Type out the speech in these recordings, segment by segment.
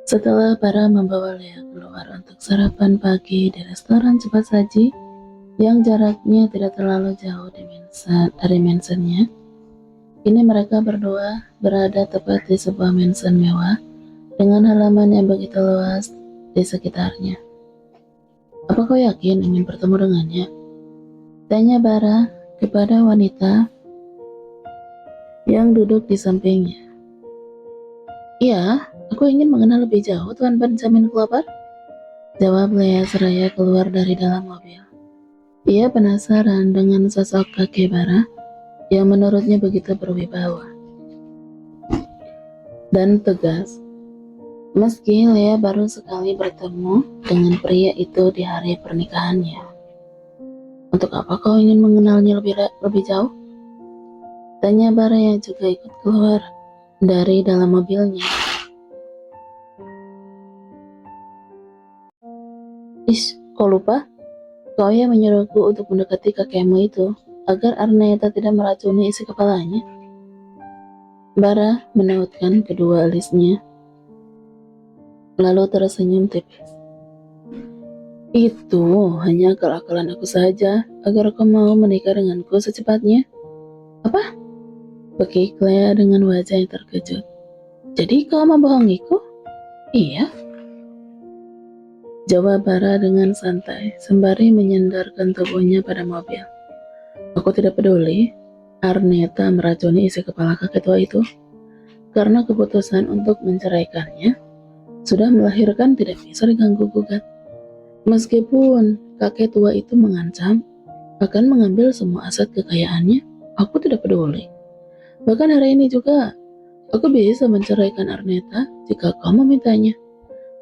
Setelah para membawa Lea keluar untuk sarapan pagi di restoran cepat saji yang jaraknya tidak terlalu jauh dari mansionnya, kini mereka berdua berada tepat di sebuah mansion mewah dengan halaman yang begitu luas di sekitarnya. "Apa kau yakin ingin bertemu dengannya?" tanya Bara kepada wanita yang duduk di sampingnya. "Iya, aku ingin mengenal lebih jauh Tuan Benjamin Clover," jawab Lea seraya keluar dari dalam mobil. Ia penasaran dengan sosok kakek Bara yang menurutnya begitu berwibawa dan tegas. Meski Lea baru sekali bertemu dengan pria itu di hari pernikahannya. "Untuk apa kau ingin mengenalnya lebih jauh?" tanya Bara yang juga ikut keluar dari dalam mobilnya. Kau lupa? Kau yang menyuruhku untuk mendekati kakekmu itu agar Arneta tidak meracuni isi kepalanya." Bara menautkan kedua alisnya, lalu tersenyum tipis. "Itu hanya akal-akalan aku saja agar kau mau menikah denganku secepatnya." "Apa?" bekik Lea dengan wajah yang terkejut. "Jadi kau membohongiku?" "Iya," jawab Bara dengan santai sembari menyandarkan tubuhnya pada mobil. "Aku tidak peduli Arneta meracuni isi kepala kakek tua itu, karena keputusan untuk menceraikannya sudah melahirkan tidak bisa diganggu-gugat. Meskipun kakek tua itu mengancam akan mengambil semua aset kekayaannya, aku tidak peduli. Bahkan hari ini juga, aku bisa menceraikan Arneta jika kau memintanya.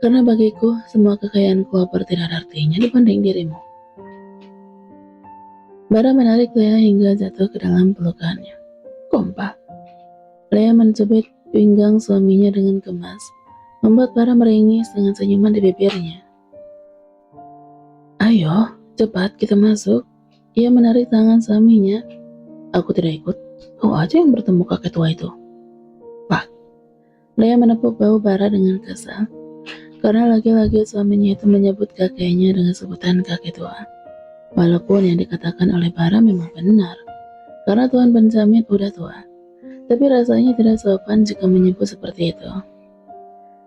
Karena bagiku, semua kekayaan Clover tidak ada artinya dibanding dirimu." Bara menarik Lea hingga jatuh ke dalam pelukannya. "Kompak." Lea mencubit pinggang suaminya dengan gemas, membuat Bara meringis dengan senyuman di bibirnya. "Ayo, cepat kita masuk." Ia menarik tangan suaminya. "Aku tidak ikut, kau aja yang bertemu kakek tua itu." "Pak." Lea menepuk bahu Bara dengan kesal, karena lagi-lagi suaminya itu menyebut kakeknya dengan sebutan kakek tua. Walaupun yang dikatakan oleh Bara memang benar, karena Tuan Benjamin udah tua. Tapi rasanya tidak sopan jika menyebut seperti itu.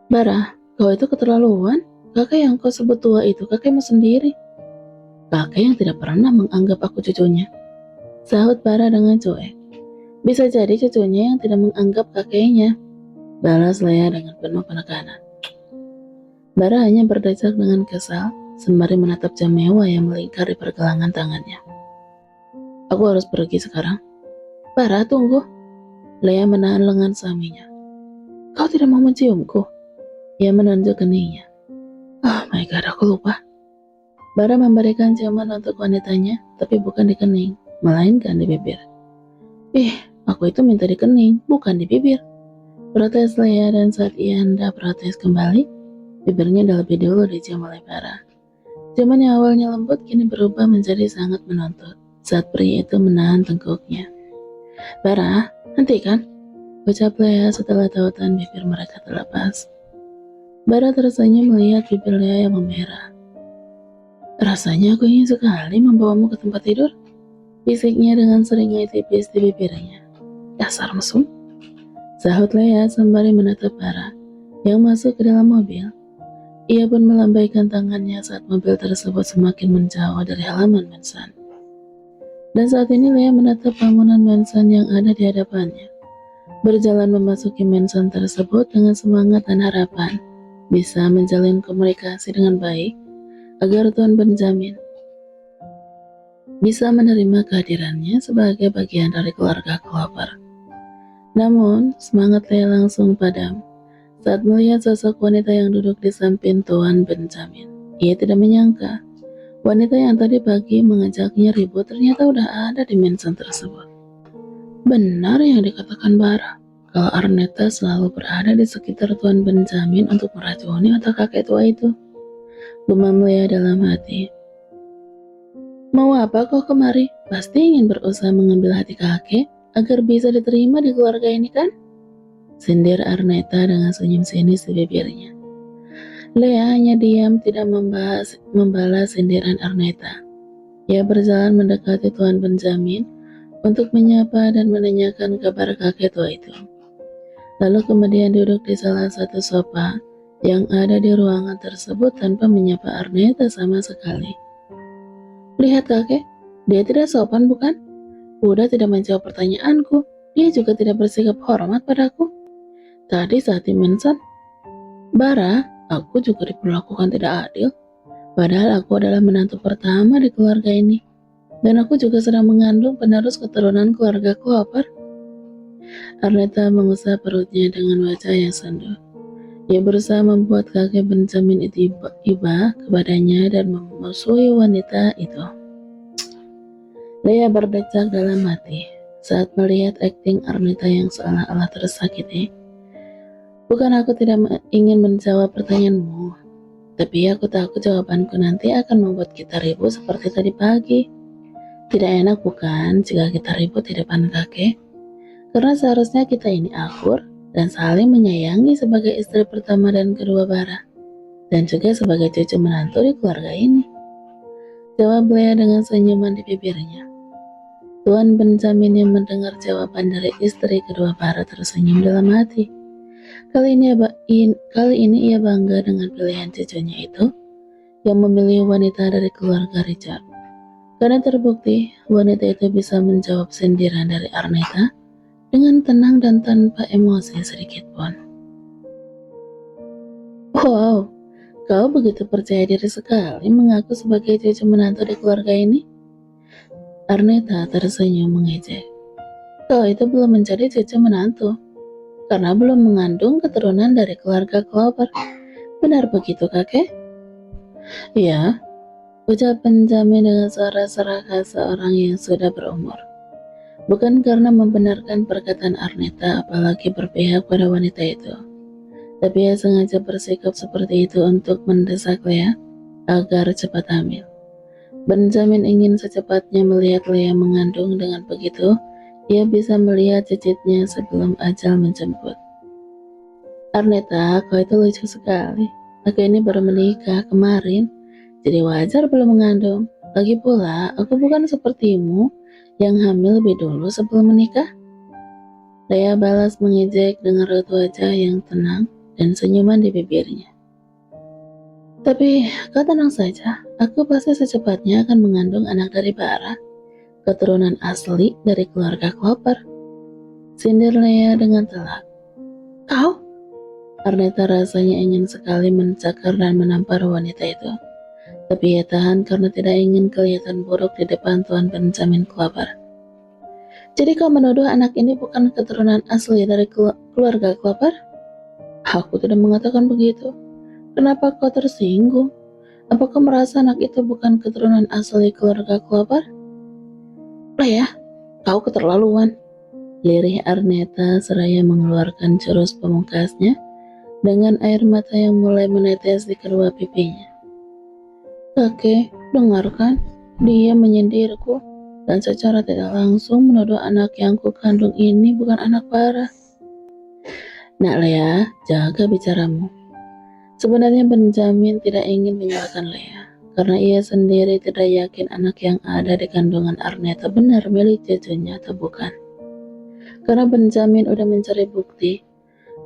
"Bara, kau itu keterlaluan. Kakek yang kau sebut tua itu kakekmu sendiri." "Kakek yang tidak pernah menganggap aku cucunya," sahut Bara dengan cuek. "Bisa jadi cucunya yang tidak menganggap kakeknya," balas Lea dengan penuh penekanan. Bara hanya berdecak dengan kesal, sembari menatap jam mewah yang melingkar di pergelangan tangannya. "Aku harus pergi sekarang." "Bara, tunggu." Lea menahan lengan suaminya. "Kau tidak mau menciumku?" Ia menunjuk keningnya. "Oh my god, aku lupa." Bara memberikan ciuman untuk wanitanya, tapi bukan di kening, melainkan di bibir. Aku itu minta di kening, bukan di bibir," protes Lea, dan saat ia hendak protes kembali, bibirnya dah lebih dulu dicium oleh Bara. Ciuman yang awalnya lembut kini berubah menjadi sangat menuntut saat pria itu menahan tengkuknya. "Bara, hentikan," ucap Lea setelah tautan bibir mereka terlepas. Bara tersenyum melihat bibir Lea yang memerah. "Rasanya aku ingin sekali membawamu ke tempat tidur," bisiknya dengan seringai tipis di bibirnya. "Dasar mesum," sahut Lea sembari menatap Bara yang masuk ke dalam mobil. Ia pun melambaikan tangannya saat mobil tersebut semakin menjauh dari halaman mansion. Dan saat ini Lea menatap bangunan mansion yang ada di hadapannya. Berjalan memasuki mansion tersebut dengan semangat dan harapan bisa menjalin komunikasi dengan baik agar Tuan Benjamin bisa menerima kehadirannya sebagai bagian dari keluarga Clover. Namun, semangat Lea langsung padam saat melihat sosok wanita yang duduk di samping Tuan Benjamin. Ia tidak menyangka wanita yang tadi pagi mengajaknya ribut ternyata udah ada di mansion tersebut. Benar yang dikatakan Bara, kalau Arneta selalu berada di sekitar Tuan Benjamin untuk meracuni otak kakek tua itu. Gumam Lea dalam hati. "Mau apa kau kemari? Pasti ingin berusaha mengambil hati kakek agar bisa diterima di keluarga ini kan?" sindir Arneta dengan senyum sinis di bibirnya. Lea hanya diam, tidak membalas sindiran Arneta. Ia berjalan mendekati Tuan Benjamin untuk menyapa dan menanyakan kabar kakek tua itu. Lalu kemudian duduk di salah satu sofa yang ada di ruangan tersebut tanpa menyapa Arneta sama sekali. Lihat kakek, dia tidak sopan bukan? Udah tidak menjawab pertanyaanku. Dia juga tidak bersikap hormat padaku. Tadi saat dimention, Bara, aku juga diperlakukan tidak adil. Padahal aku adalah menantu pertama di keluarga ini. Dan aku juga sedang mengandung penerus keturunan keluarga Clover. Arneta mengusap perutnya dengan wajah yang sendu. Dia berusaha membuat kakek Benjamin itu iba kepadanya dan memusuhi wanita itu. Lea berdecak dalam hati saat melihat akting Arneta yang seolah-olah tersakiti. Bukan aku tidak ingin menjawab pertanyaanmu, tapi aku takut jawabanku nanti akan membuat kita ribut seperti tadi pagi. Tidak enak bukan jika kita ribut di depan kakek? Karena seharusnya kita ini akur dan saling menyayangi sebagai istri pertama dan kedua Bara, dan juga sebagai cucu menantu di keluarga ini. Jawab Lea dengan senyuman di bibirnya. Tuan Benjamin yang mendengar jawaban dari istri kedua Bara tersenyum dalam hati. Kali ini ia bangga dengan pilihan cucunya itu yang memilih wanita dari keluarga Richard. Karena terbukti wanita itu bisa menjawab sindiran dari Arneta dengan tenang dan tanpa emosi sedikit pun. Wow, kau begitu percaya diri sekali mengaku sebagai cucu menantu di keluarga ini? Arneta tersenyum mengejek. Kau itu belum menjadi cucu menantu, karena belum mengandung keturunan dari keluarga Clover. Benar begitu, kakek? Ya, ucap Benjamin dengan suara serakah seorang yang sudah berumur. Bukan karena membenarkan perkataan Arneta apalagi berpihak pada wanita itu, tapi ia sengaja bersikap seperti itu untuk mendesak Lea agar cepat hamil. Benjamin ingin secepatnya melihat Lea mengandung, dengan begitu ia bisa melihat cicitnya sebelum ajal menjemput. Arneta, kau itu lucu sekali. Aku ini baru menikah kemarin, jadi wajar belum mengandung. Lagi pula, aku bukan sepertimu yang hamil lebih dulu sebelum menikah. Lea balas mengejek dengan raut wajah yang tenang dan senyuman di bibirnya. Tapi kau tenang saja, aku pasti secepatnya akan mengandung anak dari Bara, keturunan asli dari keluarga Clover. Sindir Lea dengan telak. Kau? Arneta rasanya ingin sekali mencakar dan menampar wanita itu. Tapi ia tahan karena tidak ingin kelihatan buruk di depan Tuan Benjamin Clover. Jadi kau menuduh anak ini bukan keturunan asli dari keluarga Clover? Aku tidak mengatakan begitu. Kenapa kau tersinggung? Apakah merasa anak itu bukan keturunan asli keluarga Clover? Lea, kau keterlaluan. Lirih Arneta seraya mengeluarkan jurus pamungkasnya dengan air mata yang mulai menetes di kedua pipinya. Kakek, dengarkan, dia menyindirku dan secara tidak langsung menuduh anak yang kukandung ini bukan anak Bara. Nak Lea, jaga bicaramu. Sebenarnya Benjamin tidak ingin menyalahkan Lea, karena ia sendiri tidak yakin anak yang ada di kandungan Arneta benar milik cucunya atau bukan. Karena Benjamin udah mencari bukti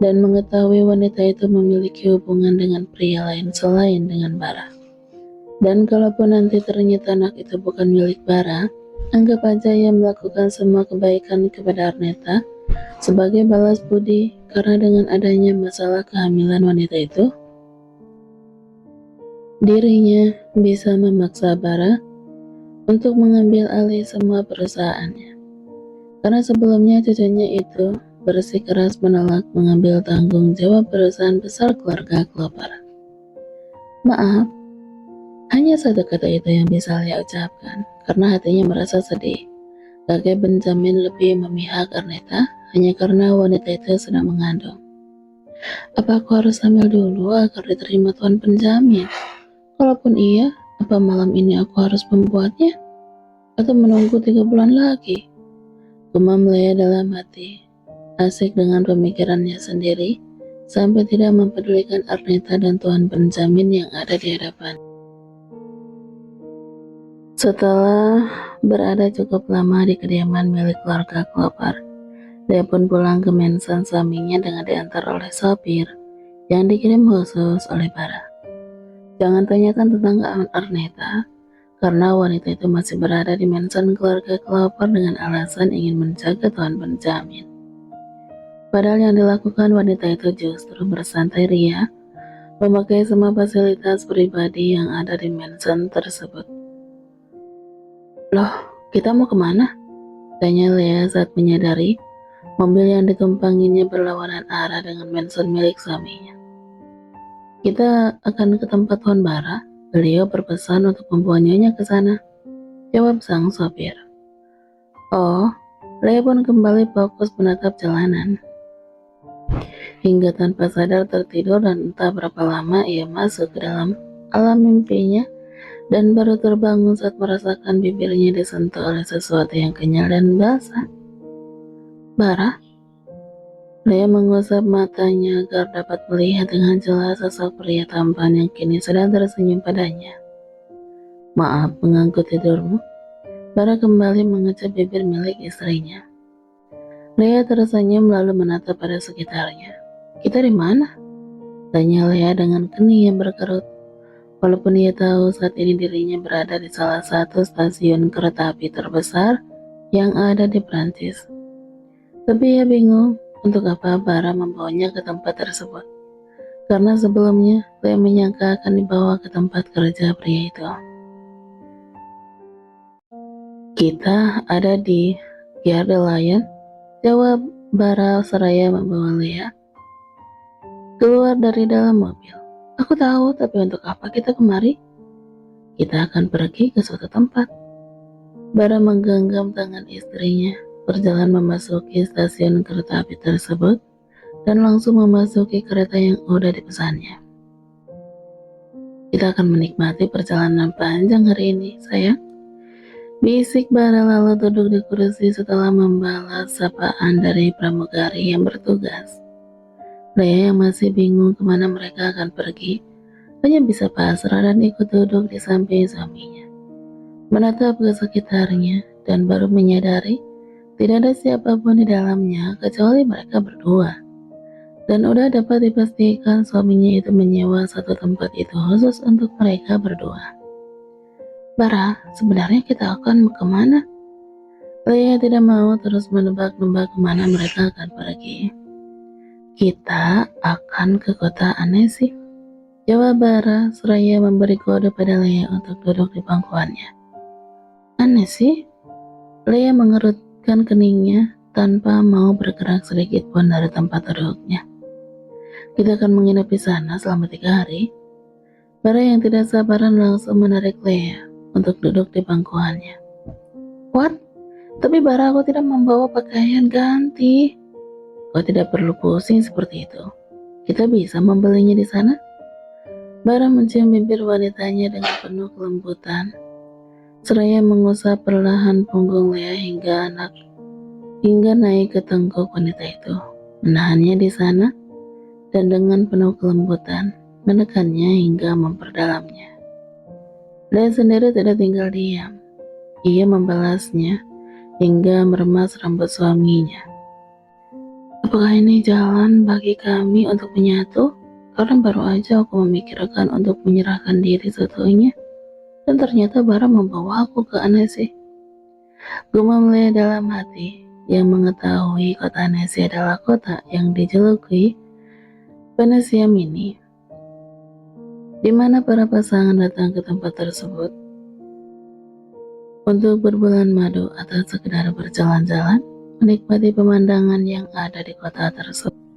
dan mengetahui wanita itu memiliki hubungan dengan pria lain selain dengan Bara. Dan kalaupun nanti ternyata anak itu bukan milik Bara, anggap aja ia melakukan semua kebaikan kepada Arneta sebagai balas budi karena dengan adanya masalah kehamilan wanita itu, dirinya bisa memaksa Bara untuk mengambil alih semua perusahaannya. Karena sebelumnya cucunya itu bersikeras menolak mengambil tanggung jawab perusahaan besar keluarga Clover. Maaf, hanya satu kata itu yang bisa Lea ucapkan karena hatinya merasa sedih. Kakek Benjamin lebih memihak Arneta hanya karena wanita itu sedang mengandung. Apa aku harus hamil dulu agar diterima Tuan Benjamin? Kalaupun iya, apa malam ini aku harus membuatnya? Atau menunggu 3 bulan lagi? Gumam Lea dalam hati, asik dengan pemikirannya sendiri, sampai tidak mempedulikan Arneta dan Tuan Benjamin yang ada di hadapan. Setelah berada cukup lama di kediaman milik keluarga Clover, dia pun pulang ke mansion suaminya dengan diantar oleh sopir yang dikirim khusus oleh Bara. Jangan tanyakan tentang keamanan Arneta, karena wanita itu masih berada di mansion keluarga Clover dengan alasan ingin menjaga Tuan Benjamin. Padahal yang dilakukan wanita itu justru bersantai ria, memakai semua fasilitas pribadi yang ada di mansion tersebut. Loh, kita mau kemana? Tanya Lea saat menyadari mobil yang ditumpanginya berlawanan arah dengan mansion milik suaminya. Kita akan ke tempat Tuan Bara. Beliau berpesan untuk membawanya ke sana, jawab sang sopir. Oh, Lea pun kembali fokus menatap jalanan. Hingga tanpa sadar tertidur dan entah berapa lama ia masuk ke dalam alam mimpinya dan baru terbangun saat merasakan bibirnya disentuh oleh sesuatu yang kenyal dan basah. Bara? Lea mengusap matanya agar dapat melihat dengan jelas sosok pria tampan yang kini sedang tersenyum padanya. Maaf mengganggu tidurmu. Bara kembali mengecap bibir milik istrinya. Lea tersenyum lalu menatap pada sekitarnya. Kita di mana? Tanya Lea dengan kening yang berkerut. Walaupun ia tahu saat ini dirinya berada di salah satu stasiun kereta api terbesar yang ada di Prancis. Tapi ia bingung untuk apa Bara membawanya ke tempat tersebut. Karena sebelumnya Lea menyangka akan dibawa ke tempat kerja pria itu. Kita ada di Gare de Lyon, jawab Bara seraya membawa Lea keluar dari dalam mobil. Aku tahu, tapi untuk apa kita kemari? Kita akan pergi ke suatu tempat. Bara menggenggam tangan istrinya, berjalan memasuki stasiun kereta api tersebut, dan langsung memasuki kereta yang udah dipesannya. Kita akan menikmati perjalanan panjang hari ini, sayang. Bisik Bara lalu duduk di kursi setelah membalas sapaan dari pramugari yang bertugas. Lea yang masih bingung kemana mereka akan pergi, hanya bisa pasrah dan ikut duduk di samping suaminya. Menatap ke sekitarnya dan baru menyadari tidak ada siapapun di dalamnya kecuali mereka berdua. Dan udah dapat dipastikan suaminya itu menyewa satu tempat itu khusus untuk mereka berdua. Bara, sebenarnya kita akan kemana? Lea tidak mau terus menebak-nebak kemana mereka akan pergi. Kita akan ke kota Annecy, jawab Bara seraya memberi kode pada Lea untuk duduk di pangkuannya. Annecy? Lea mengerutkan keningnya tanpa mau bergerak sedikit pun dari tempat duduknya. Kita akan menginap di sana selama 3 hari. Bara yang tidak sabaran langsung menarik Lea untuk duduk di pangkuannya. What? Tapi Bara, aku tidak membawa pakaian ganti. Kau tidak perlu pusing seperti itu. Kita bisa membelinya di sana. Bara mencium bibir wanitanya dengan penuh kelembutan, seraya mengusap perlahan punggung Lea hingga naik ke tengkuk wanita itu, menahannya di sana dan dengan penuh kelembutan menekannya hingga memperdalamnya. Lea sendiri tidak tinggal diam. Ia membalasnya hingga meremas rambut suaminya. Apakah ini jalan bagi kami untuk menyatu? Karena baru aja aku memikirkan untuk menyerahkan diri seutuhnya, dan ternyata Bara membawa aku ke Annecy. Gumam Lea dalam hati, yang mengetahui kota Annecy adalah kota yang dijuluki Venesia Mini, di mana para pasangan datang ke tempat tersebut untuk berbulan madu atau sekedar berjalan-jalan, menikmati pemandangan yang ada di kota tersebut.